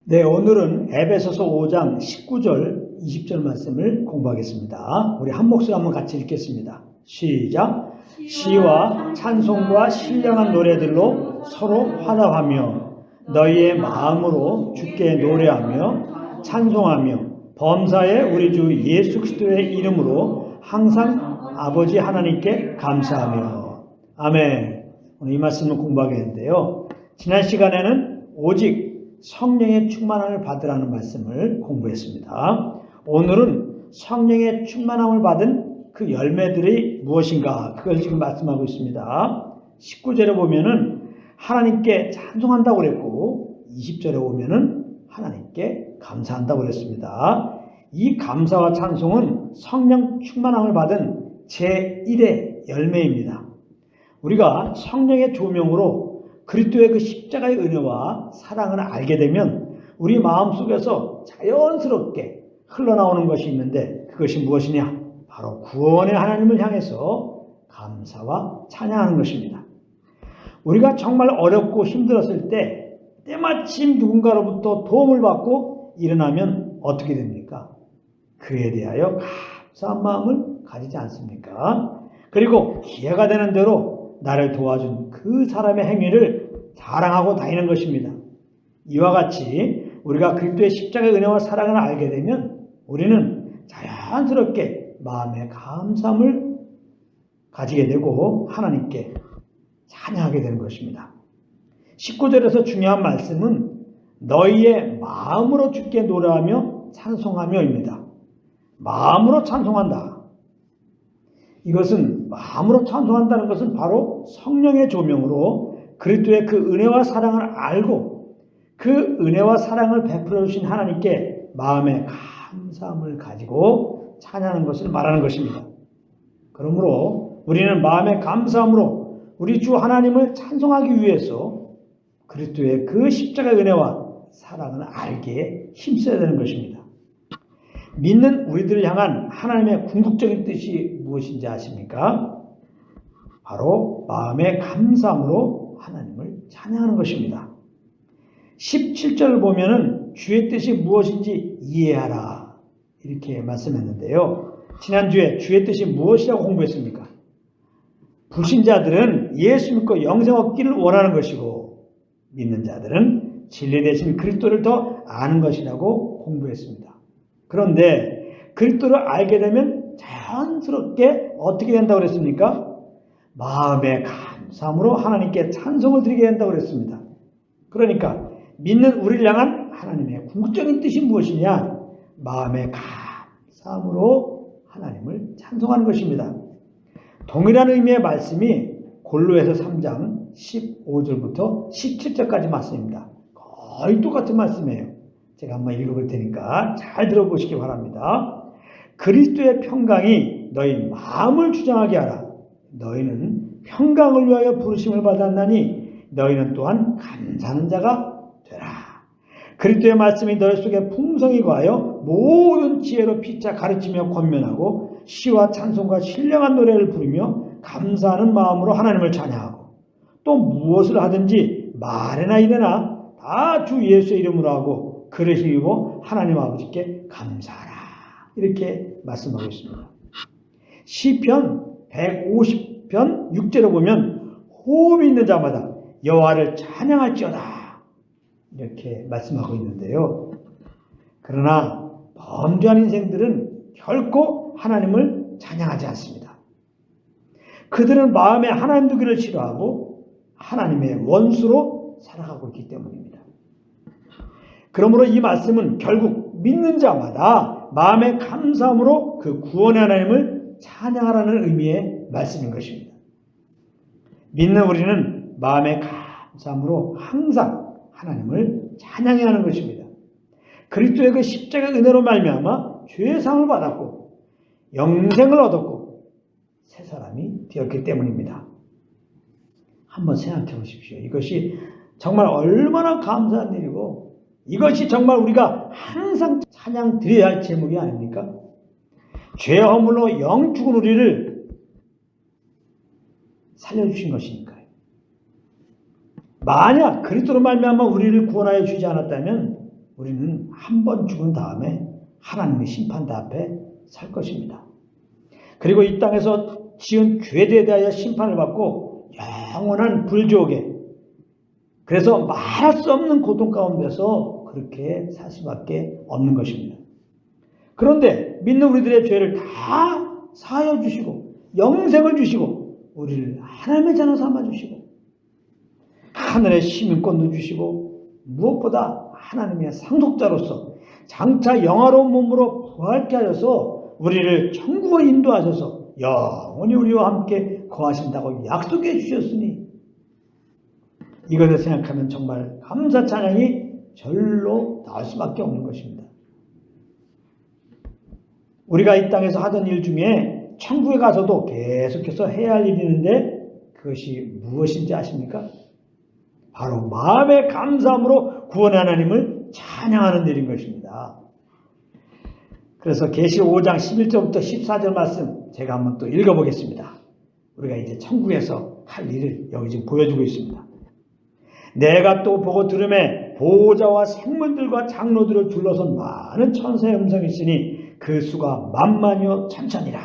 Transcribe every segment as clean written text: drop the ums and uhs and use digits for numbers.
네, 오늘은 에베소서 5장 19절, 20절 말씀을 공부하겠습니다. 우리 한 목소리 한번 같이 읽겠습니다. 시작. 시와 찬송과 신령한 노래들로 서로 화답하며 너희의 마음으로 주께 노래하며 찬송하며 범사의 우리 주 예수 그리스도의 이름으로 항상 아버지 하나님께 감사하며. 아멘. 오늘 이 말씀을 공부하겠는데요. 지난 시간에는 오직 성령의 충만함을 받으라는 말씀을 공부했습니다. 오늘은 성령의 충만함을 받은 그 열매들이 무엇인가, 그걸 지금 말씀하고 있습니다. 19절에 보면은 하나님께 찬송한다고 그랬고 20절에 보면은 하나님께 감사한다고 그랬습니다. 이 감사와 찬송은 성령 충만함을 받은 제1의 열매입니다. 우리가 성령의 조명으로 그리스도의 그 십자가의 은혜와 사랑을 알게 되면 우리 마음속에서 자연스럽게 흘러나오는 것이 있는데, 그것이 무엇이냐? 바로 구원의 하나님을 향해서 감사와 찬양하는 것입니다. 우리가 정말 어렵고 힘들었을 때 때마침 누군가로부터 도움을 받고 일어나면 어떻게 됩니까? 그에 대하여 감사한 마음을 가지지 않습니까? 그리고 기회가 되는 대로 나를 도와준 그 사람의 행위를 자랑하고 다니는 것입니다. 이와 같이 우리가 그리스도의 십자가의 은혜와 사랑을 알게 되면 우리는 자연스럽게 마음의 감사함을 가지게 되고 하나님께 찬양하게 되는 것입니다. 19절에서 중요한 말씀은 너희의 마음으로 주께 노래하며 찬송하며입니다. 마음으로 찬송한다. 이것은 마음으로 찬송한다는 것은 바로 성령의 조명으로 그리스도의 그 은혜와 사랑을 알고 그 은혜와 사랑을 베풀어 주신 하나님께 마음의 감사함을 가지고 찬양하는 것을 말하는 것입니다. 그러므로 우리는 마음의 감사함으로 우리 주 하나님을 찬송하기 위해서 그리스도의 그 십자가의 은혜와 사랑을 알게 힘써야 되는 것입니다. 믿는 우리들을 향한 하나님의 궁극적인 뜻이 무엇인지 아십니까? 바로 마음의 감사함으로 하나님을 찬양하는 것입니다. 17절을 보면은 주의 뜻이 무엇인지 이해하라, 이렇게 말씀했는데요. 지난주에 주의 뜻이 무엇이라고 공부했습니까? 불신자들은 예수 믿고 영생 얻기를 원하는 것이고 믿는 자들은 진리 대신 그리스도를 더 아는 것이라고 공부했습니다. 그런데 그리스도를 알게 되면 자연스럽게 어떻게 된다고 그랬습니까? 마음의 감사함으로 하나님께 찬송을 드리게 된다고 그랬습니다. 그러니까 믿는 우리를 향한 하나님의 궁극적인 뜻이 무엇이냐? 마음의 감사함으로 하나님을 찬송하는 것입니다. 동일한 의미의 말씀이 골로새서 3장 15절부터 17절까지 말씀입니다. 거의 똑같은 말씀이에요. 제가 한번 읽어볼 테니까 잘 들어보시기 바랍니다. 그리스도의 평강이 너희 마음을 주장하게 하라. 너희는 평강을 위하여 부르심을 받았나니 너희는 또한 감사하는 자가 되라. 그리스도의 말씀이 너희 속에 풍성히 거하여 모든 지혜로 피차 가르치며 권면하고 시와 찬송과 신령한 노래를 부르며 감사하는 마음으로 하나님을 찬양하고 또 무엇을 하든지 말이나 이래나 다 주 예수의 이름으로 하고 그를 힘입어 하나님 아버지께 감사하라, 이렇게 말씀하고 있습니다. 시편 150편 6절에 보면 호흡이 있는 자마다 여호와를 찬양할지어다, 이렇게 말씀하고 있는데요. 그러나 범죄한 인생들은 결코 하나님을 찬양하지 않습니다. 그들은 마음에 하나님 두기를 싫어하고 하나님의 원수로 살아가고 있기 때문입니다. 그러므로 이 말씀은 결국 믿는 자마다 마음의 감사함으로 그 구원의 하나님을 찬양하라는 의미의 말씀인 것입니다. 믿는 우리는 마음의 감사함으로 항상 하나님을 찬양해야 하는 것입니다. 그리스도의 그 십자가의 은혜로 말미암아 죄의 상을 받았고 영생을 얻었고 새 사람이 되었기 때문입니다. 한번 생각해 보십시오. 이것이 정말 얼마나 감사한 일이고 이것이 정말 우리가 항상 찬양 드려야 할 제목이 아닙니까? 죄 허물로 영 죽은 우리를 살려주신 것이니까요. 만약 그리스도로 말미암아 우리를 구원하여 주지 않았다면 우리는 한 번 죽은 다음에 하나님의 심판대 앞에 설 것입니다. 그리고 이 땅에서 지은 죄에 대하여 심판을 받고 영원한 불지옥에, 그래서 말할 수 없는 고통 가운데서 그렇게 살 수밖에 없는 것입니다. 그런데 믿는 우리들의 죄를 다 사하여 주시고 영생을 주시고 우리를 하나님의 자녀 삼아 주시고 하늘의 시민권도 주시고 무엇보다 하나님의 상속자로서 장차 영화로운 몸으로 부활케 하셔서 우리를 천국으로 인도하셔서 영원히 우리와 함께 거하신다고 약속해 주셨으니 이것을 생각하면 정말 감사 찬양이 절로 나올 수밖에 없는 것입니다. 우리가 이 땅에서 하던 일 중에 천국에 가서도 계속해서 해야 할 일이 있는데 그것이 무엇인지 아십니까? 바로 마음의 감사함으로 구원의 하나님을 찬양하는 일인 것입니다. 그래서 계시 5장 11절부터 14절 말씀 제가 한번 또 읽어보겠습니다. 우리가 이제 천국에서 할 일을 여기 지금 보여주고 있습니다. 내가 또 보고 들음에 보호자와 생물들과 장로들을 둘러선 많은 천사의 음성이 있으니 그 수가 만만이요 천천이라.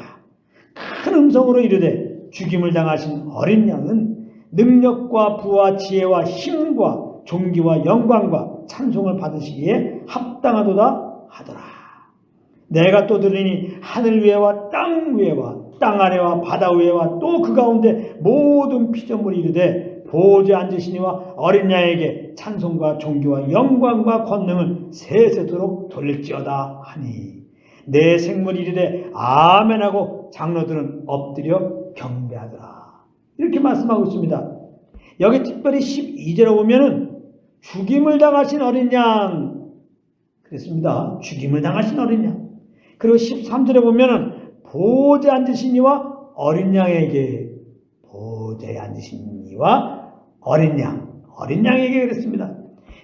큰 음성으로 이르되 죽임을 당하신 어린 양은 능력과 부와 지혜와 힘과 존귀와 영광과 찬송을 받으시기에 합당하도다 하더라. 내가 또 들으니 하늘 위에와 땅 위에와 땅 아래와 바다 위에와 또 그 가운데 모든 피조물이 이르되 보호자에 앉으시니와 어린 양에게 찬송과 존귀와 영광과 권능을 세세토록 돌릴지어다 하니 내 생물이 이르되 아멘하고 장로들은 엎드려 경배하더라. 이렇게 말씀하고 있습니다. 여기 특별히 12절에 보면은 죽임을 당하신 어린 양 그랬습니다. 죽임을 당하신 어린 양. 그리고 13절에 보면은 보호자에 앉으신 이와 어린 양에게 보호자에 앉으신 이와 어린 양에게 그랬습니다.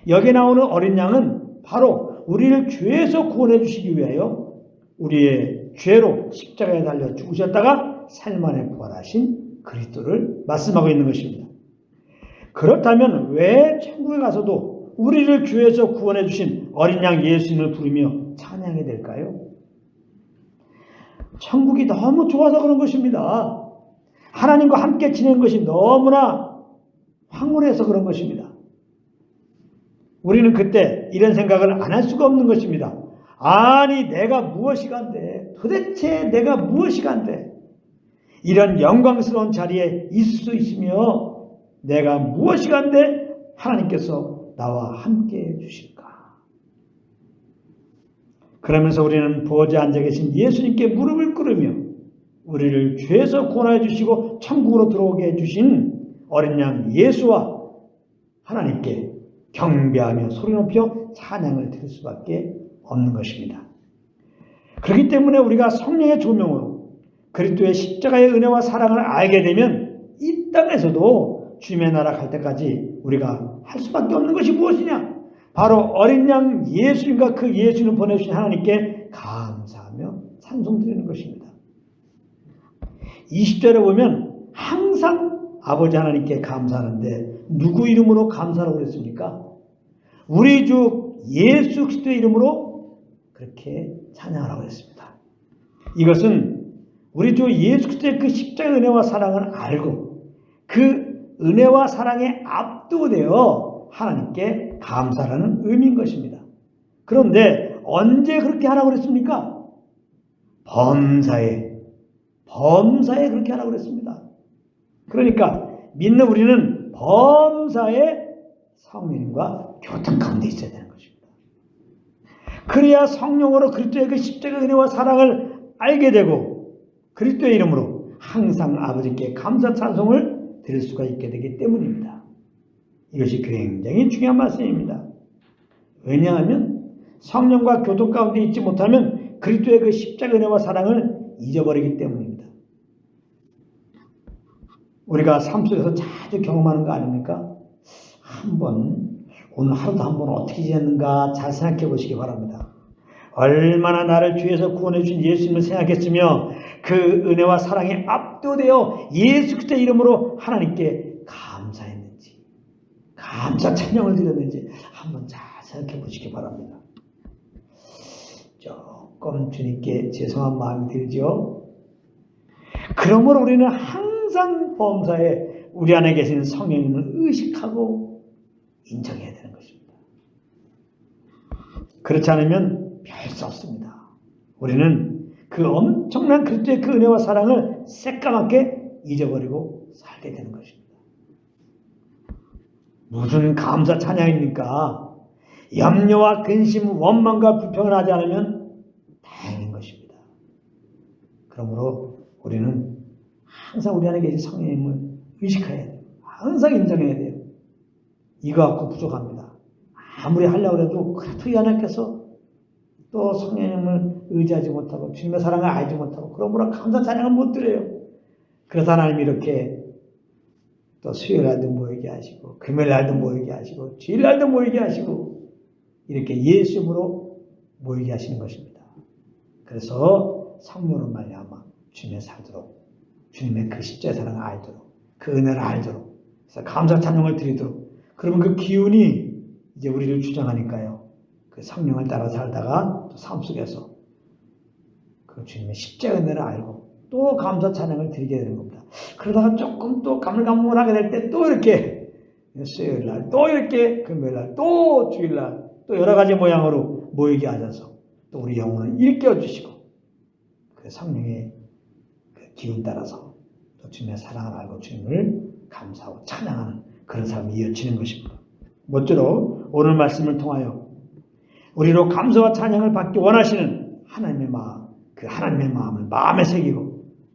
여기 나오는 어린 양은 바로 우리를 죄에서 구원해 주시기 위하여 우리의 죄로 십자가에 달려 죽으셨다가 살만에 부활하신 그리스도를 말씀하고 있는 것입니다. 그렇다면 왜 천국에 가서도 우리를 죄에서 구원해 주신 어린 양 예수님을 부르며 찬양해야 될까요? 천국이 너무 좋아서 그런 것입니다. 하나님과 함께 지내는 것이 너무나 황홀해서 그런 것입니다. 우리는 그때 이런 생각을 안 할 수가 없는 것입니다. 아니 내가 무엇이 간대? 도대체 내가 무엇이 간대? 이런 영광스러운 자리에 있을 수 있으며 내가 무엇이 간대? 하나님께서 나와 함께 해주실까? 그러면서 우리는 보호자에 앉아 계신 예수님께 무릎을 꿇으며 우리를 죄에서 구원해 주시고 천국으로 들어오게 해주신 어린 양 예수와 하나님께 경배하며 소리 높여 찬양을 드릴 수밖에 없는 것입니다. 그렇기 때문에 우리가 성령의 조명으로 그리스도의 십자가의 은혜와 사랑을 알게 되면 이 땅에서도 주님의 나라 갈 때까지 우리가 할 수밖에 없는 것이 무엇이냐? 바로 어린 양 예수님과 그 예수님을 보내주신 하나님께 감사하며 찬송드리는 것입니다. 20절에 보면 항상 아버지 하나님께 감사하는데 누구 이름으로 감사라고 그랬습니까? 우리 주 예수 그리스도의 이름으로 그렇게 찬양하라고 했습니다. 이것은 우리 주 예수 그리스도의 그 십자가의 은혜와 사랑을 알고 그 은혜와 사랑에 압도되어 하나님께 감사라는 의미인 것입니다. 그런데 언제 그렇게 하라고 그랬습니까? 범사에 그렇게 하라고 그랬습니다. 그러니까 믿는 우리는 범사에 성령과 교통 가운데 있어야 되는 것입니다. 그래야 성령으로 그리스도의 그 십자가의 은혜와 사랑을 알게 되고 그리스도의 이름으로 항상 아버지께 감사 찬송을 드릴 수가 있게 되기 때문입니다. 이것이 굉장히 중요한 말씀입니다. 왜냐하면 성령과 교통 가운데 있지 못하면 그리스도의 그 십자가 은혜와 사랑을 잊어버리기 때문입니다. 우리가 삶 속에서 자주 경험하는 거 아닙니까? 오늘 하루도 한번 어떻게 지냈는가 잘 생각해 보시기 바랍니다. 얼마나 나를 죄에서 구원해 주신 예수님을 생각했으며 그 은혜와 사랑에 압도되어 예수 그리스도의 이름으로 하나님께 감사했는지 감사 찬양을 드렸는지 한번 잘 생각해 보시기 바랍니다. 조금 주님께 죄송한 마음이 들죠. 그러므로 우리는 항상 범사에 우리 안에 계신 성령님을 의식하고 인정해야 되는 것입니다. 그렇지 않으면 별 수 없습니다. 우리는 그 엄청난 그리스도의 그 은혜와 사랑을 새까맣게 잊어버리고 살게 되는 것입니다. 무슨 감사 찬양입니까? 염려와 근심, 원망과 불평을 하지 않으면 다행인 것입니다. 그러므로 우리는 항상 우리 안에 계신 성령님을 의식해야 돼요. 항상 인정해야 돼요. 이거 갖고 부족합니다. 아무리 하려고 해도 그래도 이 하나님께서 또 성령님을 의지하지 못하고 주님의 사랑을 알지 못하고 그러므로 감사 찬양을 못 드려요. 그래서 하나님이 이렇게 또 수요일 날도 모이게 하시고 금요일 날도 모이게 하시고 주일 날도 모이게 하시고 이렇게 예수 이름으로 모이게 하시는 것입니다. 그래서 성령으로 말미암아 주님의 살도록 주님의 그 십자의 사랑을 알도록 그 은혜를 알도록 그래서 감사 찬양을 드리도록 그러면 그 기운이 이제 우리를 주장하니까요. 그 성령을 따라 살다가 또 삶 속에서 그 주님의 십자의 은혜를 알고 또 감사 찬양을 드리게 되는 겁니다. 그러다가 조금 또 가물가물하게 될 때 또 이렇게 수요일 날, 또 이렇게 금요일 날, 또 주일 날, 또 여러 가지 모양으로 모이게 하셔서 또 우리 영혼을 일깨워 주시고 그 성령의 그 기운 따라서 또 주님의 사랑을 알고 주님을 감사하고 찬양하는 그런 삶이 이어지는 것입니다. 모쪼록 오늘 말씀을 통하여 우리로 감사와 찬양을 받기 원하시는 하나님의 마음, 그 하나님의 마음을 마음에 새기고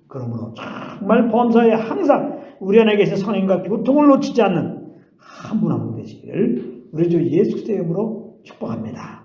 그러므로 정말 범사에 항상 우리 안에 계신 성령과 교통을 놓치지 않는 한 분 한 분 되시기를 우리 주 예수 그리스도의 이름으로 축복합니다.